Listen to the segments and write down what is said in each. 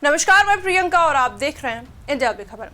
नमस्कार, मैं प्रियंका और आप देख रहे हैं इंडिया की खबर।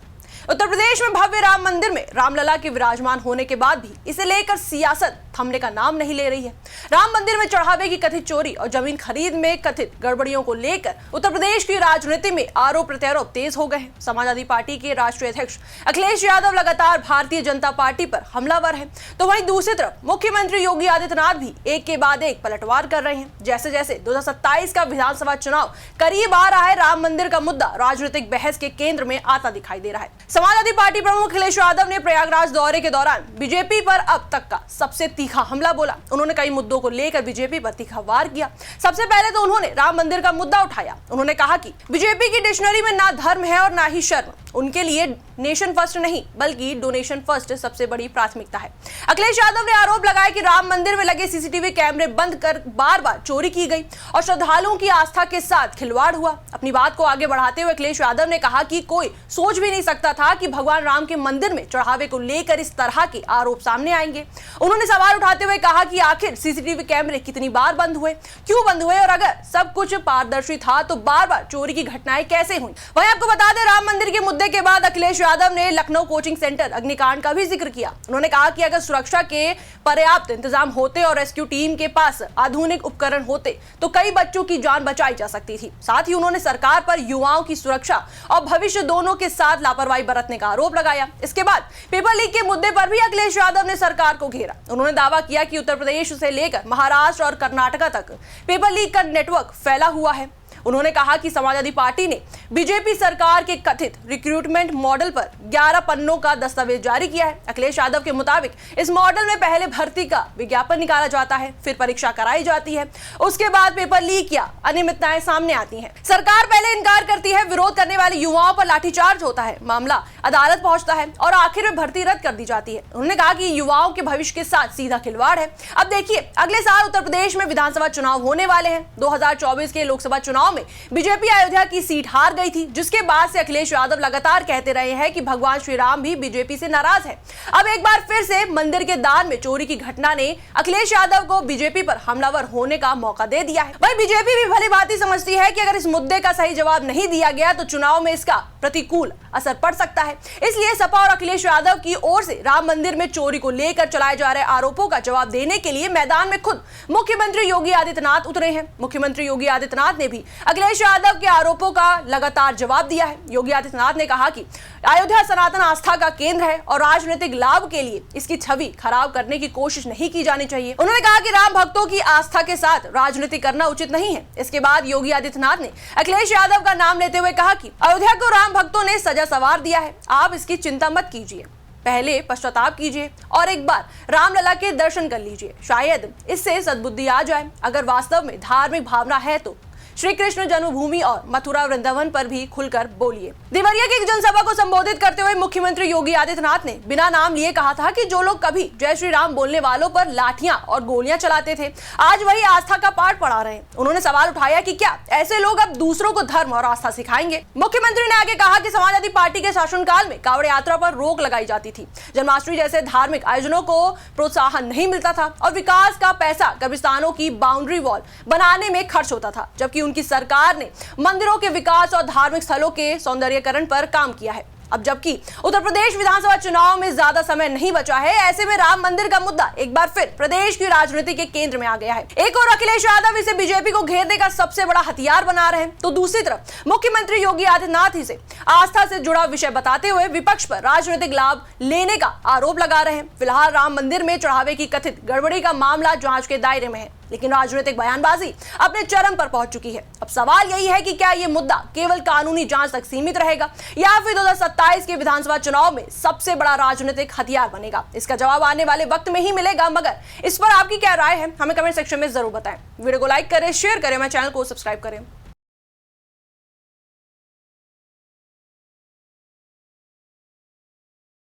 उत्तर प्रदेश में भव्य राम मंदिर में रामलला के विराजमान होने के बाद भी इसे लेकर सियासत थमने का नाम नहीं ले रही है। राम मंदिर में चढ़ावे की कथित चोरी और जमीन खरीद में कथित गड़बड़ियों को लेकर उत्तर प्रदेश की राजनीति में आरोप प्रत्यारोप तेज हो गए हैं। समाजवादी पार्टी के राष्ट्रीय अध्यक्ष अखिलेश यादव लगातार भारतीय जनता पार्टी पर हमलावर है, तो वहीं दूसरी तरफ मुख्यमंत्री योगी आदित्यनाथ भी एक के बाद एक पलटवार कर रहे हैं। जैसे जैसे 2027 का विधानसभा चुनाव करीब आ रहा है, राम मंदिर का मुद्दा राजनीतिक बहस के केंद्र में आता दिखाई दे रहा है। समाजवादी पार्टी प्रमुख अखिलेश यादव ने प्रयागराज दौरे के दौरान बीजेपी पर अब तक का सबसे तीखा हमला बोला। उन्होंने कई मुद्दों को लेकर बीजेपी पर तीखा वार किया। सबसे पहले तो उन्होंने राम मंदिर का मुद्दा उठाया। उन्होंने कहा कि बीजेपी की डिक्शनरी में ना धर्म है और ना ही शर्म। उनके लिए नेशन फर्स्ट नहीं बल्कि डोनेशन फर्स्ट सबसे बड़ी प्राथमिकता है। अखिलेश यादव ने आरोप लगाया कि राम मंदिर में लगे सीसीटीवी कैमरे बंद कर बार बार चोरी की गई और श्रद्धालुओं की आस्था के साथ खिलवाड़ हुआ। अपनी बात को आगे बढ़ाते हुए अखिलेश यादव ने कहा कि कोई सोच भी नहीं सकता था कि भगवान राम के मंदिर में चढ़ावे को लेकर इस तरह के आरोप सामने आएंगे। उन्होंने सवाल उठाते हुए कहा कि आखिर सीसीटीवी कैमरे कितनी बार बंद हुए, क्यों बंद हुए, और अगर सब कुछ पारदर्शी था तो बार बार चोरी की घटनाएं कैसे हुई। वहीं आपको बता दें, राम मंदिर के मुद्दे के बाद अखिलेश यादव ने लखनऊ कोचिंग सेंटर अग्निकांड का भी जिक्र किया। उन्होंने कहा कि अगर सुरक्षा के पर्याप्त इंतजाम होते और रेस्क्यू टीम के पास आधुनिक उपकरण होते तो कई बच्चों की जान बचाई जा सकती थी। साथ ही उन्होंने सरकार पर युवाओं की सुरक्षा और भविष्य दोनों के साथ लापरवाही बरतने का आरोप लगाया। इसके बाद पेपर लीक के मुद्दे पर भी अखिलेश यादव ने सरकार को घेरा। उन्होंने दावा किया कि उत्तर प्रदेश से लेकर महाराष्ट्र और कर्नाटका तक पेपर लीक का नेटवर्क फैला हुआ है। उन्होंने कहा कि समाजवादी पार्टी ने बीजेपी सरकार के कथित रिक्रूटमेंट मॉडल पर 11 पन्नों का दस्तावेज जारी किया है। अखिलेश यादव के मुताबिक इस मॉडल में पहले भर्ती का विज्ञापन निकाला जाता है, फिर परीक्षा कराई जाती है, उसके बाद पेपर लीक या अनियमितताएं सामने आती हैं। सरकार पहले इनकार करती है, विरोध करने वाले युवाओं पर लाठीचार्ज होता है, मामला अदालत पहुंचता है और आखिर में भर्ती रद्द कर दी जाती है। उन्होंने कहा कि युवाओं के भविष्य के साथ सीधा खिलवाड़ है। अब देखिए, अगले साल उत्तर प्रदेश में विधानसभा चुनाव होने वाले हैं। 2024 के लोकसभा चुनाव में बीजेपी अयोध्या की सीट हार गई थी, जिसके बाद से अखिलेश यादव लगातार कहते रहे हैं कि भगवान श्री राम भी बीजेपी से नाराज है। अब एक बार फिर से मंदिर के दान में चोरी की घटना ने अखिलेश यादव को बीजेपी पर हमलावर होने का मौका दे दिया है। वहीं बीजेपी भी भली भांति समझती है कि अगर इस मुद्दे का सही जवाब नहीं दिया गया तो चुनाव में इसका प्रतिकूल असर पड़ सकता है। इसलिए सपा और अखिलेश यादव की ओर से राम मंदिर में चोरी को लेकर चलाए जा रहे आरोपों का जवाब देने के लिए मैदान में खुद मुख्यमंत्री योगी आदित्यनाथ उतरे हैं। मुख्यमंत्री योगी आदित्यनाथ ने भी अखिलेश यादव के आरोपों का लगातार जवाब दिया है। योगी आदित्यनाथ ने कहा कि अयोध्या सनातन आस्था का केंद्र है और राजनीतिक लाभ के लिए इसकी छवि खराब करने की कोशिश नहीं की जानी चाहिए। उन्होंने कहा कि राम भक्तों की आस्था के साथ राजनीति करना उचित नहीं है। इसके बाद योगी आदित्यनाथ ने अखिलेश यादव का नाम लेते हुए कहा कि अयोध्या को राम भक्तों ने सजा सवार दिया है, आप इसकी चिंता मत कीजिए, पहले पश्चाताप कीजिए और एक बार रामलला के दर्शन कर लीजिए, शायद इससे सद्बुद्धि आ जाए। अगर वास्तव में धार्मिक भावना है तो श्री कृष्ण जन्मभूमि और मथुरा वृंदावन पर भी खुलकर बोलिए। देवरिया की एक जनसभा को संबोधित करते हुए मुख्यमंत्री योगी आदित्यनाथ ने बिना नाम लिए कहा था कि जो लोग कभी जय श्री राम बोलने वालों पर लाठियां और गोलियां चलाते थे, आज वही आस्था का पाठ पढ़ा रहे हैं। उन्होंने सवाल उठाया कि क्या ऐसे लोग अब दूसरों को धर्म और आस्था सिखाएंगे। मुख्यमंत्री ने आगे कहा कि समाजवादी पार्टी के शासनकाल में कांवड़ यात्रा पर रोक लगाई जाती थी, जन्माष्टमी जैसे धार्मिक आयोजनों को प्रोत्साहन नहीं मिलता था और विकास का पैसा कब्रिस्तानों की बाउंड्री वॉल बनाने में खर्च होता था, जबकि उनकी सरकार ने मंदिरों के विकास और धार्मिक स्थलों के सौंदर्यीकरण पर काम किया है। अब जबकि उत्तर प्रदेश विधानसभा चुनाव में ज्यादा समय नहीं बचा है, ऐसे में राम मंदिर का मुद्दा एक बार फिर प्रदेश की राजनीति के केंद्र में आ गया है। एक और अखिलेश यादव इसे बीजेपी को घेरने का सबसे बड़ा हथियार बना रहे हैं, तो दूसरी तरफ मुख्यमंत्री योगी आदित्यनाथ इसे आस्था से जुड़ा विषय बताते हुए विपक्ष पर राजनीतिक लाभ लेने का आरोप लगा रहे हैं। फिलहाल राम मंदिर में चढ़ावे की कथित गड़बड़ी का मामला जांच के दायरे में है, लेकिन राजनीतिक बयानबाजी अपने चरम पर पहुंच चुकी है। अब सवाल यही है कि क्या यह मुद्दा केवल कानूनी जांच तक सीमित रहेगा या फिर 2027 के विधानसभा चुनाव में सबसे बड़ा राजनीतिक हथियार बनेगा। इसका जवाब आने वाले वक्त में ही मिलेगा, मगर इस पर आपकी क्या राय है हमें कमेंट सेक्शन में जरूर बताएं। वीडियो को लाइक करें, शेयर करें, हमारे चैनल को सब्सक्राइब करें।